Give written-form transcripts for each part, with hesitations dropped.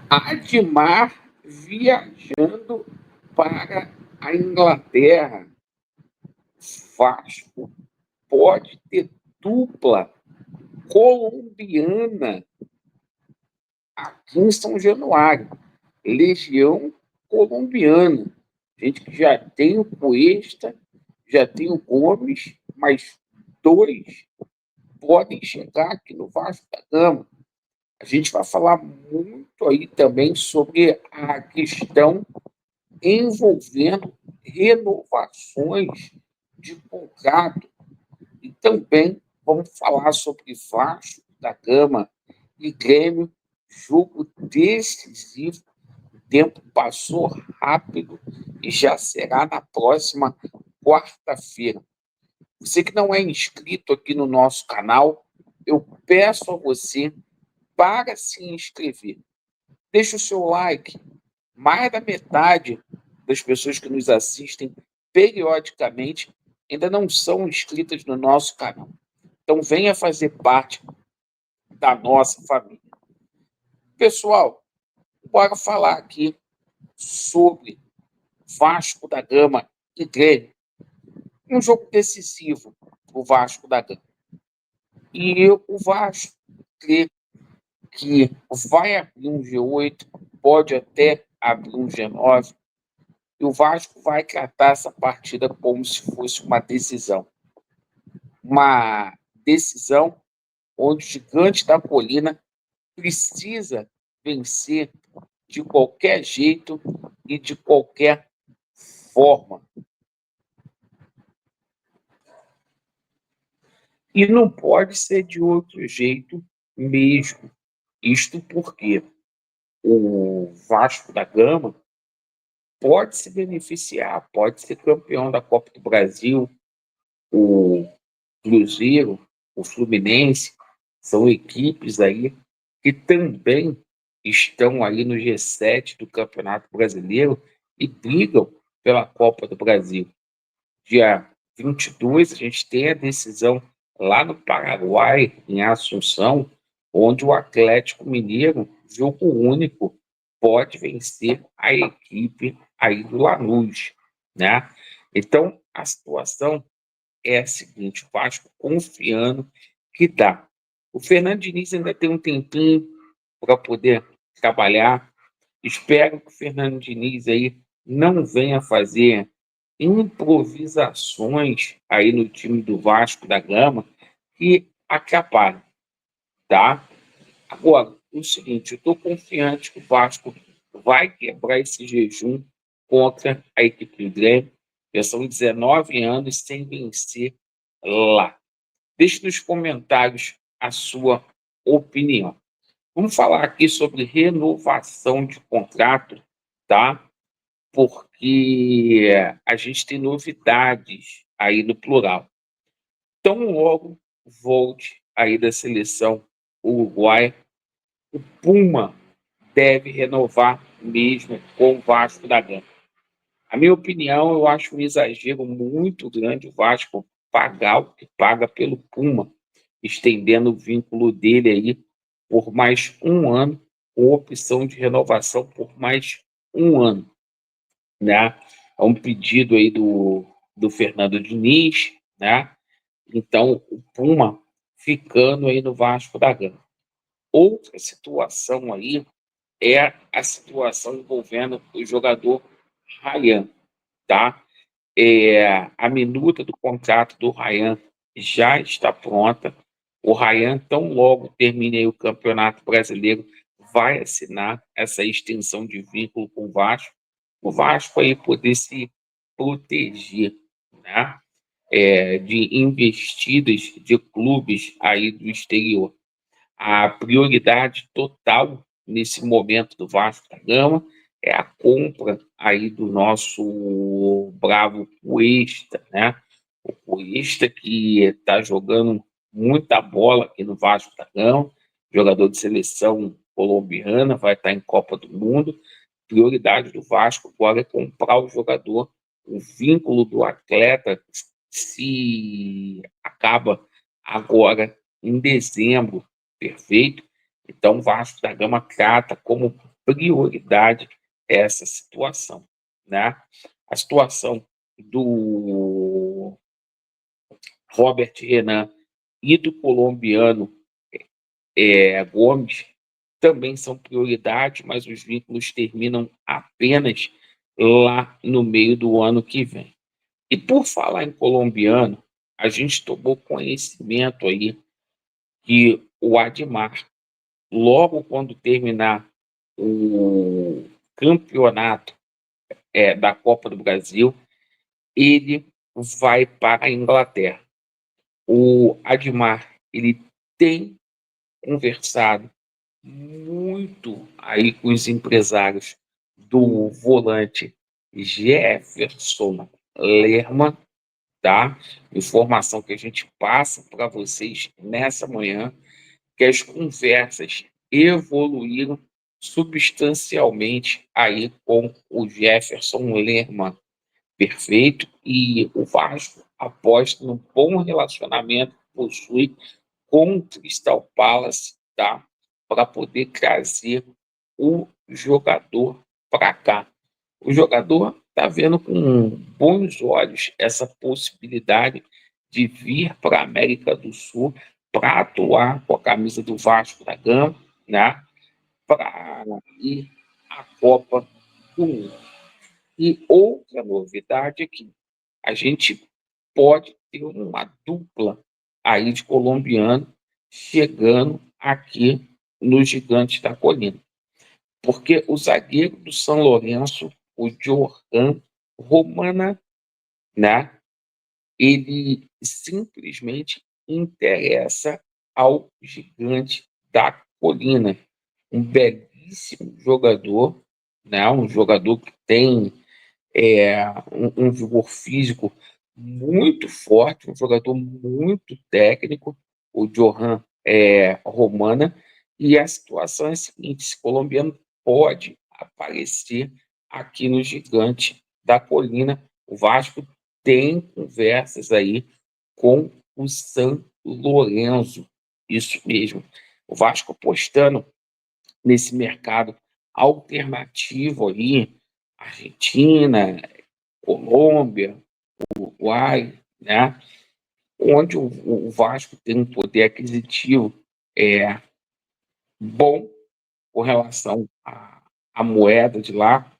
Admar viajando para a Inglaterra. Vasco pode ter dupla colombiana aqui em São Januário. Legião colombiana. Gente que já tem o Cuesta, já tem o Gomes, mas dois podem chegar aqui no Vasco da Gama. A gente vai falar muito aí também sobre a questão envolvendo renovações de contrato. E também vamos falar sobre Vasco da Gama e Grêmio, jogo decisivo. O tempo passou rápido e já será na próxima quarta-feira. Você que não é inscrito aqui no nosso canal, eu peço a você para se inscrever. Deixe o seu like. Mais da metade das pessoas que nos assistem periodicamente ainda não são inscritas no nosso canal. Então venha fazer parte da nossa família. Pessoal, bora falar aqui sobre Vasco da Gama e Grêmio. Um jogo decisivo para o Vasco da Gama. E o Vasco crê que vai abrir um G8, pode até abrir um G9, e o Vasco vai tratar essa partida como se fosse uma decisão. Uma decisão onde o Gigante da Colina precisa vencer de qualquer jeito e de qualquer forma. E não pode ser de outro jeito mesmo. Isto porque o Vasco da Gama pode se beneficiar, pode ser campeão da Copa do Brasil, o Cruzeiro, o Fluminense, são equipes aí que também estão aí no G7 do Campeonato Brasileiro e brigam pela Copa do Brasil. Dia 22, a gente tem a decisão lá no Paraguai, em Assunção, onde o Atlético Mineiro, jogo único, pode vencer a equipe aí do Lanús, né? Então, a situação é a seguinte: o Vasco confiando que dá. O Fernando Diniz ainda tem um tempinho para poder trabalhar. Espero que o Fernando Diniz aí não venha fazer improvisações aí no time do Vasco da Gama que atrapalhem, tá? Agora, o seguinte, eu estou confiante que o Vasco vai quebrar esse jejum contra a equipe do Grêmio. Já são 19 anos sem vencer lá. Deixe nos comentários a sua opinião. Vamos falar aqui sobre renovação de contrato, tá? Porque a gente tem novidades aí no plural. Tão logo volte aí da seleção uruguaia, o Puma deve renovar mesmo com o Vasco da Gama. A minha opinião, eu acho um exagero muito grande o Vasco pagar o que paga pelo Puma, estendendo o vínculo dele aí por mais um ano, com opção de renovação por mais um ano, né? É um pedido aí do Fernando Diniz, né? Então, o Puma ficando aí no Vasco da Gama. Outra situação aí é a situação envolvendo o jogador Ryan, tá? A minuta do contrato do Ryan já está pronta. O Ryan, tão logo termine aí o Campeonato Brasileiro, vai assinar essa extensão de vínculo com o Vasco aí poder se proteger, né? De investidas de clubes aí do exterior. A prioridade total nesse momento do Vasco da Gama é a compra aí do nosso bravo Cuesta, né? O Cuesta que está jogando muita bola aqui no Vasco da Gama, jogador de seleção colombiana, vai estar em Copa do Mundo. Prioridade do Vasco agora é comprar o jogador. O vínculo do atleta se acaba agora em dezembro, perfeito? Então, o Vasco da Gama trata como prioridade essa situação, né? A situação do Robert Renan e do colombiano Gomes também são prioridade, mas os vínculos terminam apenas lá no meio do ano que vem. E por falar em colombiano, a gente tomou conhecimento aí que o Admar, logo quando terminar o campeonato da Copa do Brasil, ele vai para a Inglaterra. O Admar, ele tem conversado muito aí com os empresários do volante Jefferson Lerma, tá? Informação que a gente passa para vocês nessa manhã, que as conversas evoluíram substancialmente aí com o Jefferson Lerma, perfeito, e o Vasco aposta no bom relacionamento que possui com o Crystal Palace, tá? Para poder trazer o jogador para cá. O jogador está vendo com bons olhos essa possibilidade de vir para a América do Sul para atuar com a camisa do Vasco da Gama, né? Para ir à Copa do Mundo. E outra novidade aqui, a gente pode ter uma dupla aí de colombiano chegando aqui no Gigantes da Colina. Porque o zagueiro do São Lourenço, o Johan Romana, né, ele simplesmente interessa ao Gigante da Colina. Um belíssimo jogador, né, um jogador que tem um vigor físico muito forte, um jogador muito técnico, o Johan Romana, e a situação é a seguinte: esse colombiano pode aparecer aqui no Gigante da Colina. O Vasco tem conversas aí com o San Lorenzo, isso mesmo. O Vasco apostando nesse mercado alternativo aí, Argentina, Colômbia, Uruguai, né? Onde o Vasco tem um poder aquisitivo é, bom com relação à moeda de lá,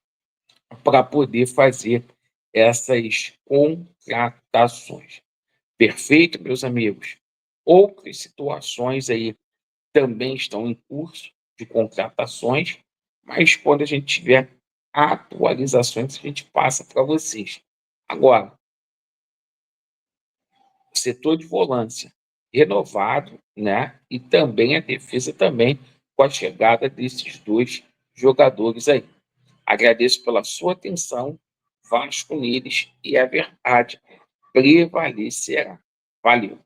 para poder fazer essas contratações. Perfeito, meus amigos? Outras situações aí também estão em curso de contratações, mas quando a gente tiver atualizações, a gente passa para vocês. Agora, o setor de volância renovado, né? E também a defesa também com a chegada desses dois jogadores aí. Agradeço pela sua atenção, Vasco neles, e a verdade prevalecerá. Valeu!